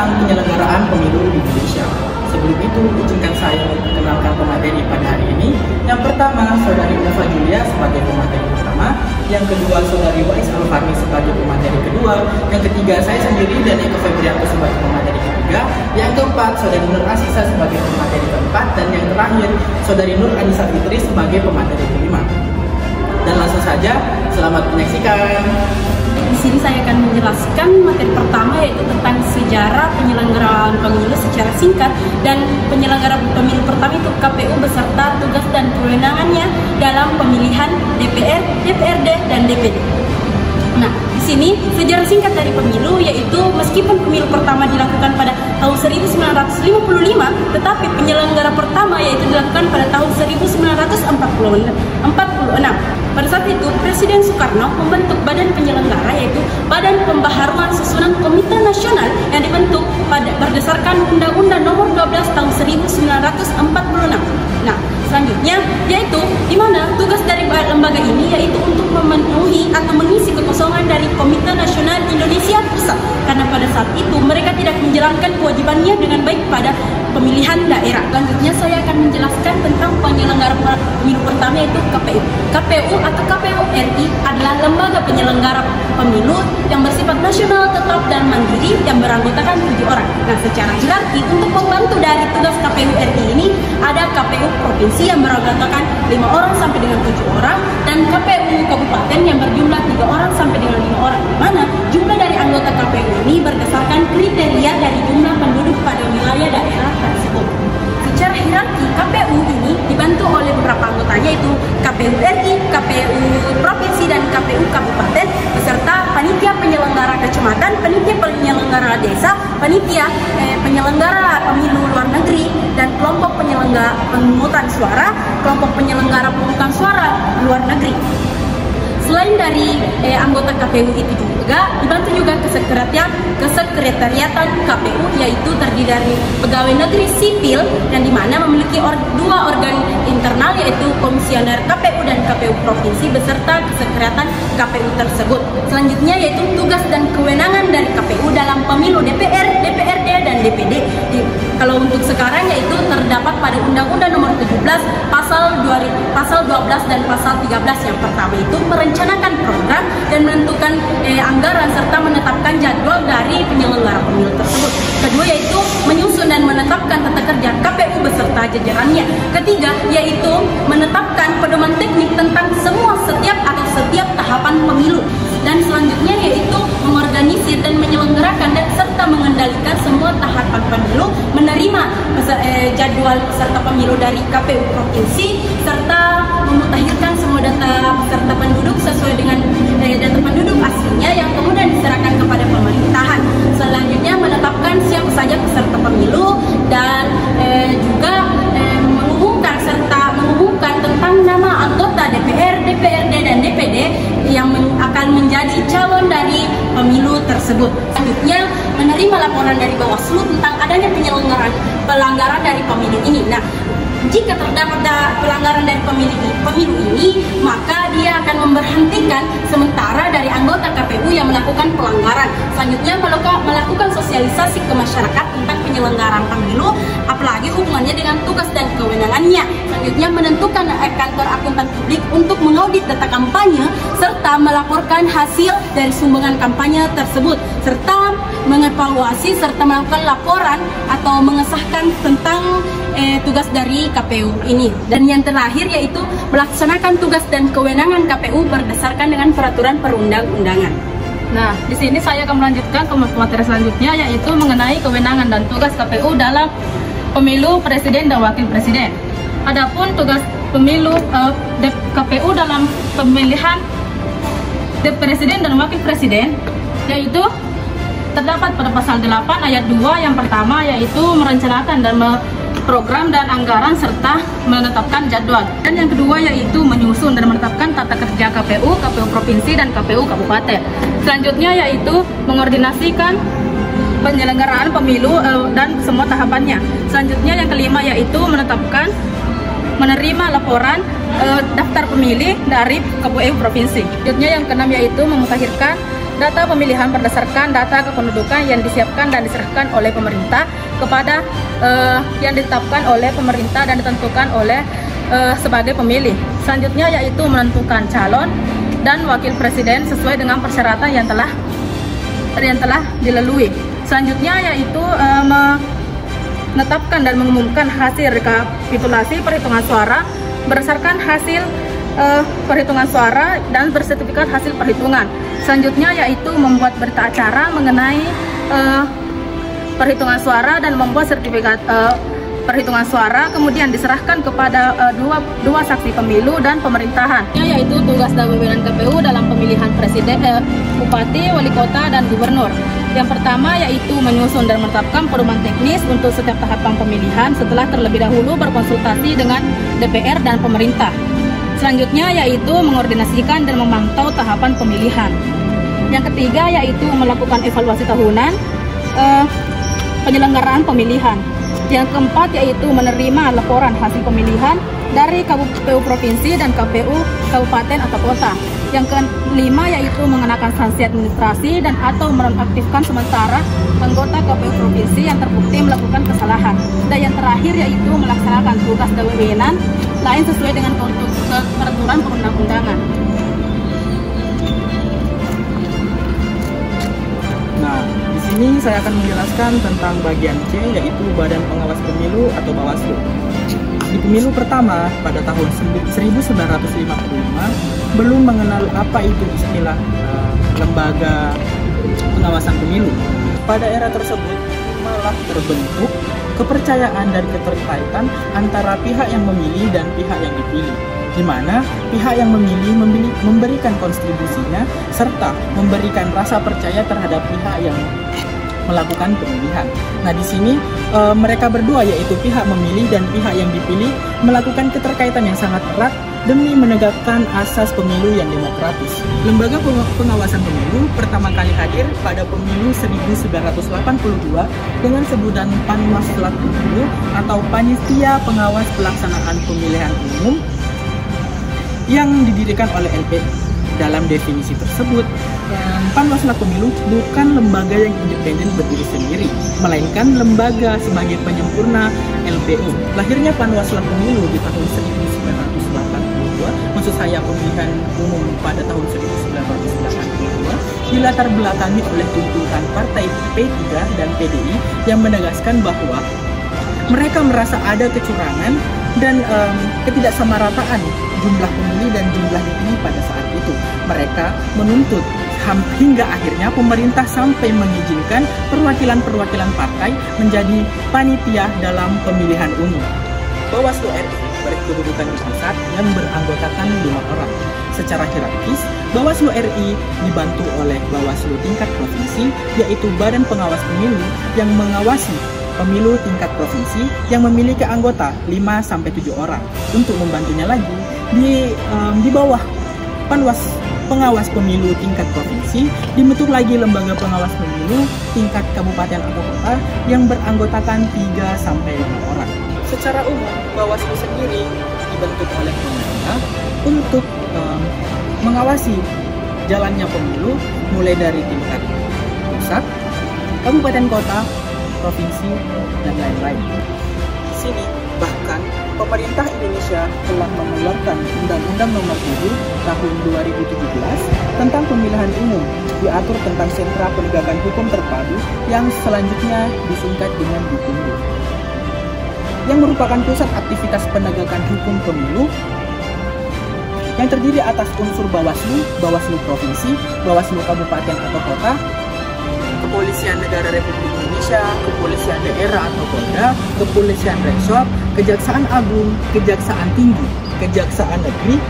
tentang penyelenggaraan pemilu di Indonesia. Sebelum itu, izinkan saya memperkenalkan pemateri pada hari ini. Yang pertama, Saudari Eva Julia sebagai pemateri pertama. Yang kedua, Saudari Wais Alfahmi sebagai pemateri kedua. Yang ketiga, saya sendiri dan Eko Febrianto sebagai pemateri ketiga. Yang keempat, Saudari Nur Asisa sebagai pemateri keempat. Dan yang terakhir, Saudari Nur Anissa Fitri sebagai pemateri kelima. Dan langsung saja, selamat menyaksikan. Di sini saya akan menjelaskan materi pertama, yaitu tentang sejarah penyelenggaraan pemilu secara singkat, dan penyelenggara pemilu pertama itu KPU beserta tugas dan kewenangannya dalam pemilihan DPR, DPRD, dan DPD. Nah, di sini sejarah singkat dari pemilu, yaitu meskipun pemilu pertama dilakukan pada tahun 1955, tetapi penyelenggara pertama yaitu dilakukan pada tahun 1946. Pada saat itu, Presiden Soekarno membentuk badan penyelenggara, yaitu Badan Pembaharuan Susunan Komite Nasional yang dibentuk berdasarkan Undang-Undang Nomor 12 Tahun 1946. Nah, selanjutnya yaitu di mana tugas dari lembaga ini yaitu untuk memenuhi atau mengisi kekosongan dari Komite Nasional Indonesia Pusat, karena pada saat itu mereka tidak menjalankan kewajibannya dengan baik pada pemilihan daerah. Selanjutnya saya akan menjelaskan tentang penyelenggara pemilu pertama, yaitu KPU. KPU atau KPU RI adalah lembaga penyelenggara pemilu yang bersifat nasional, tetap, dan mandiri yang beranggotakan 7 orang. Nah, secara hierarki untuk membantu dari tugas KPU RI ini ada KPU provinsi yang beranggotakan 5 orang sampai dengan 7 orang, dan KPU kabupaten yang berjumlah 3 orang sampai dengan 5 orang. Di mana jumlah dari anggota KPU ini berdasarkan kriteria dari jumlah penduduk pada wilayah daerah tersebut. Secara hierarki, KPU ini dibantu oleh beberapa anggotanya, yaitu KPU RI, KPU provinsi, dan KPU kabupaten beserta panitia penyelenggara kecamatan, panitia penyelenggara desa, panitia penyelenggara pemilu luar negeri, dan kelompok penyelenggara pemungutan suara, kelompok penyelenggara pemungutan suara luar negeri. Selain dari anggota KPU itu juga dibantu juga kesekretariatan KPU, yaitu terdiri dari pegawai negeri sipil dan di mana memiliki 2 organ internal, yaitu komisioner KPU dan KPU provinsi beserta kesekretariatan KPU tersebut. Selanjutnya yaitu tugas dan kewenangan dari KPU dalam pemilu DPR, DPRD, dan DPD. Kalau untuk sekarang yaitu terdapat pada Undang-Undang Nomor 17 pasal 12 dan pasal 13. Yang pertama itu merencanakan program dan menentukan anggaran serta menetapkan jadwal dari penyelenggara pemilu tersebut. Kedua yaitu menyusun dan menetapkan tata kerja KPU beserta jajarannya. Ketiga yaitu menetapkan pedoman teknik tentang setiap tahapan pemilu. Dan selanjutnya yaitu mengorganisir dan menyelenggarakan dan serta mengendalikan semua tahapan pemilu, menerima jadwal peserta pemilu dari KPU provinsi, serta memutakhirkan semua data peserta penduduk sesuai dengan data penduduk aslinya yang kemudian diserahkan kepada pemerintahan. Selanjutnya menetapkan siapa saja peserta pemilu dan juga mengumumkan tentang nama anggota DPR, DPRD, dan DPD yang akan menjadi calon dari pemilu tersebut. Selanjutnya menerima laporan dari Bawaslu tentang adanya pelanggaran dari pemilu ini. Nah, jika terdapat pelanggaran dari pemilu ini, maka dia akan memberhentikan sementara dari anggota KPU yang melakukan pelanggaran. Selanjutnya melakukan sosialisasi ke masyarakat tentang penyelenggaraan pemilu, apalagi hubungannya dengan tugas dan kewenangannya. Selanjutnya menentukan kantor akuntan publik untuk mengaudit data kampanye serta melaporkan hasil dari sumbangan kampanye tersebut, serta mengevaluasi serta melakukan laporan atau mengesahkan tentang tugas dari KPU ini. Dan yang terakhir yaitu melaksanakan tugas dan kewenangan KPU berdasarkan dengan peraturan perundang-undangan. Nah, di sini saya akan melanjutkan ke materi selanjutnya, yaitu mengenai kewenangan dan tugas KPU dalam pemilu presiden dan wakil presiden. Adapun tugas pemilu KPU dalam pemilihan presiden dan wakil presiden yaitu terdapat pada pasal 8 ayat 2 yang pertama, yaitu merencanakan dan program dan anggaran serta menetapkan jadwal. Dan yang kedua yaitu menyusun dan menetapkan tata kerja KPU, KPU provinsi, dan KPU kabupaten. Selanjutnya yaitu mengordinasikan penyelenggaraan pemilu dan semua tahapannya. Selanjutnya yang kelima yaitu menerima laporan daftar pemilih dari KPU provinsi. Selanjutnya yang keenam yaitu memutakhirkan data pemilihan berdasarkan data kependudukan yang disiapkan dan diserahkan oleh pemerintah kepada yang ditetapkan oleh pemerintah dan ditentukan oleh sebagai pemilih. Selanjutnya yaitu menentukan calon dan wakil presiden sesuai dengan persyaratan yang telah dilalui. Selanjutnya yaitu menetapkan dan mengumumkan hasil rekapitulasi perhitungan suara berdasarkan hasil perhitungan suara dan bersertifikat hasil perhitungan. Selanjutnya yaitu membuat berita acara mengenai perhitungan suara dan membuat sertifikat perhitungan suara, kemudian diserahkan kepada dua saksi pemilu dan pemerintahan, yaitu tugas dan wewenang KPU dalam pemilihan presiden, bupati, wali kota, dan gubernur. Yang pertama yaitu menyusun dan menetapkan pedoman teknis untuk setiap tahapan pemilihan setelah terlebih dahulu berkonsultasi dengan DPR dan pemerintah. Selanjutnya yaitu mengordinasikan dan memantau tahapan pemilihan. Yang ketiga yaitu melakukan evaluasi tahunan penyelenggaraan pemilihan. Yang keempat yaitu menerima laporan hasil pemilihan dari KPU provinsi dan KPU kabupaten atau kota. Yang kelima yaitu mengenakan sanksi administrasi dan atau menonaktifkan sementara anggota KPU provinsi yang terbukti melakukan kesalahan. Dan yang terakhir yaitu melaksanakan tugas dan wewenang lain sesuai dengan peraturan perundang-undangan. Nah, di sini saya akan menjelaskan tentang bagian C, yaitu Badan Pengawas Pemilu atau Bawaslu. Di pemilu pertama pada tahun 1955 belum mengenal apa itu istilah lembaga pengawasan pemilu. Pada era tersebut malah terbentuk kepercayaan dan keterkaitan antara pihak yang memilih dan pihak yang dipilih, di mana pihak yang memilih memberikan kontribusinya serta memberikan rasa percaya terhadap pihak yang melakukan pemilihan. Nah, di sini mereka berdua, yaitu pihak memilih dan pihak yang dipilih, melakukan keterkaitan yang sangat erat demi menegakkan asas pemilu yang demokratis. Lembaga pengawasan pemilu pertama kali hadir pada pemilu 1982 dengan sebutan Panwaslu Pemilu atau Panitia Pengawas Pelaksanaan Pemilihan Umum yang didirikan oleh LPI. Dalam definisi tersebut, Panwaslu Pemilu bukan lembaga yang independen berdiri sendiri, melainkan lembaga sebagai penyempurna LPU. Lahirnya Panwaslu Pemilu di tahun 1982, maksud saya pemilihan umum pada tahun 1982, dilatar belakangi oleh tuntutan partai P3 dan PDI yang menegaskan bahwa mereka merasa ada kecurangan dan ketidaksamarataan jumlah pemilih dan jumlah dipilih pada saat itu. Mereka menuntut hingga akhirnya pemerintah sampai mengizinkan perwakilan-perwakilan partai menjadi panitia dalam pemilihan umum. Bawaslu RI berkedudukan di pusat yang beranggotakan 5 orang. Secara hierarkis, Bawaslu RI dibantu oleh Bawaslu tingkat provinsi, yaitu Badan Pengawas Pemilu yang mengawasi pemilu tingkat provinsi yang memiliki anggota 5-7 orang. Untuk membantunya lagi, di bawah pengawas pemilu tingkat provinsi dibentuk lagi lembaga pengawas pemilu tingkat kabupaten atau kota yang beranggotakan 3-5 orang. Secara umum, Bawaslu sendiri dibentuk oleh pemerintah untuk mengawasi jalannya pemilu mulai dari tingkat pusat, kabupaten kota, provinsi, dan lain-lain. Di sini bahkan pemerintah Indonesia telah mengeluarkan Undang-Undang Nomor 7 Tahun 2017 tentang pemilihan umum, diatur tentang sentra penegakan hukum terpadu yang selanjutnya disingkat dengan Ditumbu, yang merupakan pusat aktivitas penegakan hukum pemilu yang terdiri atas unsur Bawaslu, Bawaslu Provinsi, Bawaslu Kabupaten atau Kota, Kepolisian Negara Republik Indonesia, Kepolisian Daerah atau Polda, Kepolisian Resort, Kejaksaan Agung, Kejaksaan Tinggi, Kejaksaan Negeri.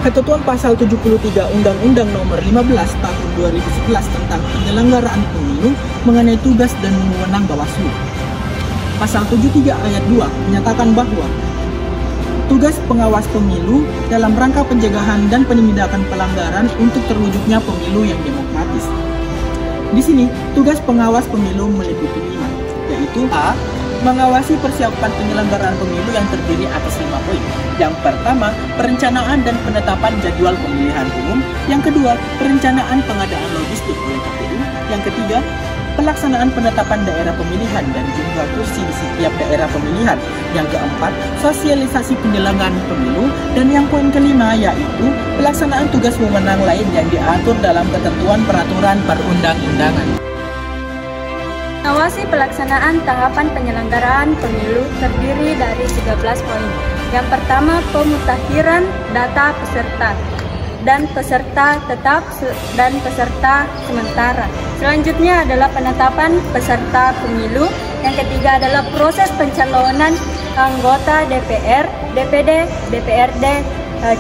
Ketentuan Pasal 73 Undang-Undang Nomor 15 Tahun 2011 tentang penyelenggaraan pemilu mengenai tugas dan wewenang Bawaslu. Pasal 73 ayat 2 menyatakan bahwa tugas pengawas pemilu dalam rangka pencegahan dan penindakan pelanggaran untuk terwujudnya pemilu yang demokratis. Di sini, tugas pengawas pemilu meliputi 5, yaitu A. mengawasi persiapan penyelenggaraan pemilu yang terdiri atas 5 poin. Yang pertama, perencanaan dan penetapan jadwal pemilihan umum. Yang kedua, perencanaan pengadaan logistik oleh KPU. Yang ketiga, pelaksanaan penetapan daerah pemilihan dan jumlah kursi di setiap daerah pemilihan. Yang keempat, sosialisasi penyelenggaraan pemilu. Dan yang poin kelima yaitu pelaksanaan tugas wewenang lain yang diatur dalam ketentuan peraturan perundang-undangan. Mengawasi pelaksanaan tahapan penyelenggaraan pemilu terdiri dari 13 poin. Yang pertama, pemutakhiran data peserta dan peserta tetap dan peserta sementara. Selanjutnya adalah penetapan peserta pemilu. Yang ketiga adalah proses pencalonan anggota DPR, DPD, DPRD,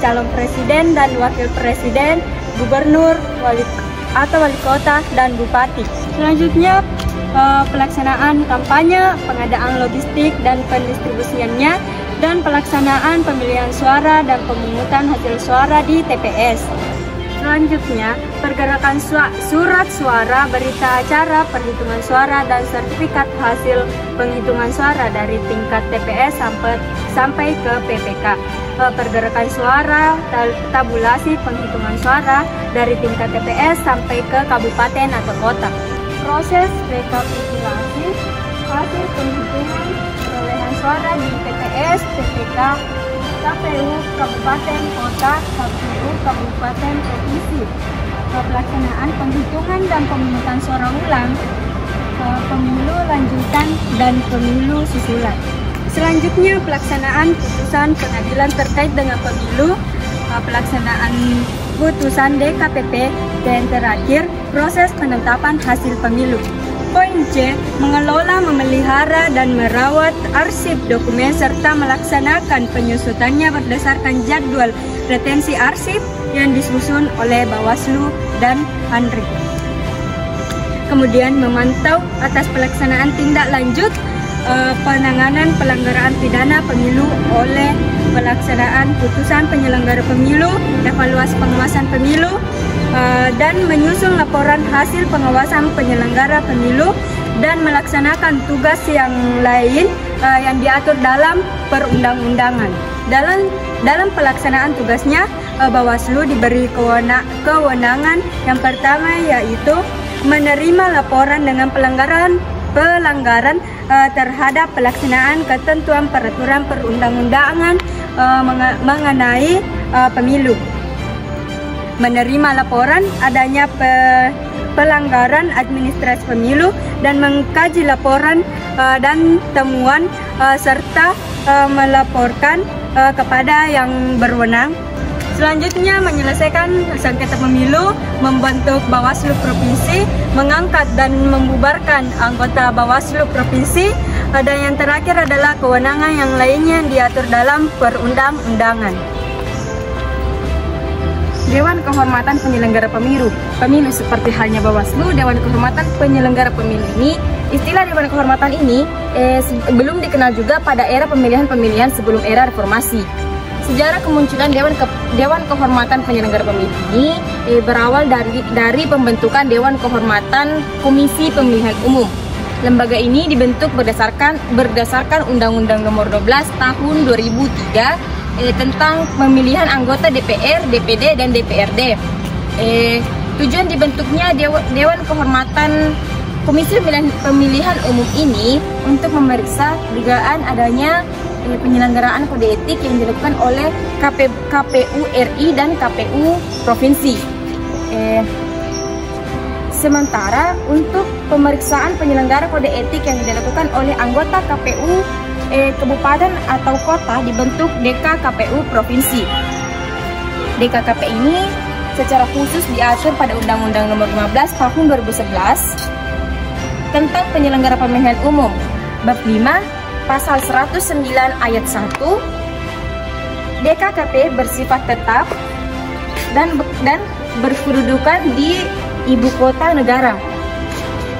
calon presiden dan wakil presiden, gubernur, wali kota, dan bupati. Selanjutnya pelaksanaan kampanye, pengadaan logistik dan pendistribusiannya, dan pelaksanaan pemilihan suara dan pemungutan hasil suara di TPS. Selanjutnya, pergerakan surat suara, berita acara, perhitungan suara, dan sertifikat hasil penghitungan suara dari tingkat TPS sampai ke PPK. Pergerakan suara, tabulasi penghitungan suara dari tingkat TPS sampai ke kabupaten atau kota. Proses rekapitulasi hasil penghitungan perolehan suara di TPS, PPK, KPU, kabupaten, kota, KPU, kabupaten, provinsi. Pelaksanaan penghitungan dan pemungutan suara ulang, pemilu lanjutan, dan pemilu susulan. Selanjutnya, pelaksanaan putusan pengadilan terkait dengan pemilu, pelaksanaan putusan DKPP, dan terakhir, proses penetapan hasil pemilu. Poin C, mengelola, memelihara, dan merawat arsip dokumen serta melaksanakan penyusutannya berdasarkan jadwal retensi arsip yang disusun oleh Bawaslu dan Handrik. Kemudian memantau atas pelaksanaan tindak lanjut penanganan pelanggaran pidana pemilu oleh pelaksanaan putusan penyelenggara pemilu, evaluasi pengawasan pemilu, dan menyusun laporan hasil pengawasan penyelenggara pemilu dan melaksanakan tugas yang lain yang diatur dalam perundang-undangan. Dalam pelaksanaan tugasnya, Bawaslu diberi kewenangan yang pertama yaitu menerima laporan dengan pelanggaran terhadap pelaksanaan ketentuan peraturan perundang-undangan mengenai pemilu. Menerima laporan adanya pelanggaran administrasi pemilu dan mengkaji laporan dan temuan serta melaporkan kepada yang berwenang. Selanjutnya, menyelesaikan sengketa pemilu, membentuk Bawaslu Provinsi, mengangkat dan membubarkan anggota Bawaslu Provinsi, dan yang terakhir adalah kewenangan yang lainnya yang diatur dalam perundang-undangan. Dewan Kehormatan Penyelenggara Pemilu seperti halnya Bawaslu, Dewan Kehormatan Penyelenggara Pemilu ini, istilah Dewan Kehormatan ini belum dikenal juga pada era pemilihan sebelum era reformasi. Sejarah kemunculan Dewan Kehormatan Penyelenggara Pemilu ini berawal dari pembentukan Dewan Kehormatan Komisi Pemilihan Umum. Lembaga ini dibentuk berdasarkan Undang-Undang Nomor 12 Tahun 2003 tentang pemilihan anggota DPR, DPD, dan DPRD. Tujuan dibentuknya Dewan Kehormatan Komisi Pemilihan Umum ini untuk memeriksa dugaan adanya penyelenggaraan kode etik yang dilakukan oleh KPU RI dan KPU Provinsi. Sementara untuk pemeriksaan penyelenggara kode etik yang dilakukan oleh anggota KPU Kabupaten atau kota dibentuk DKKPU Provinsi. DKKP ini secara khusus diatur pada Undang-Undang Nomor 15 Tahun 2011 tentang penyelenggara pemilihan umum. Bab 5 Pasal 109 ayat 1, DKKP bersifat tetap dan berkedudukan di ibu kota negara.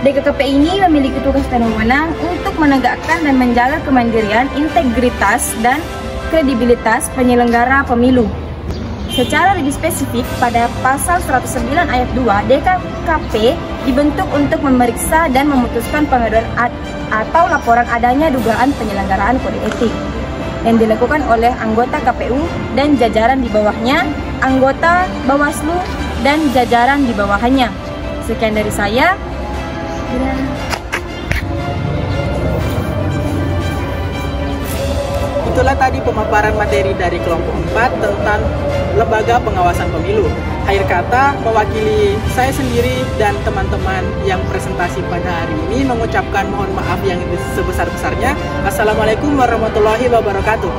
DKKP ini memiliki tugas dan wewenang untuk menegakkan dan menjaga kemandirian, integritas, dan kredibilitas penyelenggara pemilu. Secara lebih spesifik, pada pasal 109 ayat 2, DKKP dibentuk untuk memeriksa dan memutuskan pengaduan atau laporan adanya dugaan penyelenggaraan kode etik yang dilakukan oleh anggota KPU dan jajaran di bawahnya, anggota Bawaslu dan jajaran di bawahannya. Sekian dari saya. Itulah tadi pemaparan materi dari kelompok 4 tentang Lembaga Pengawasan Pemilu. Akhir kata, mewakili saya sendiri dan teman-teman yang presentasi pada hari ini mengucapkan mohon maaf yang sebesar-besarnya. Assalamualaikum warahmatullahi wabarakatuh.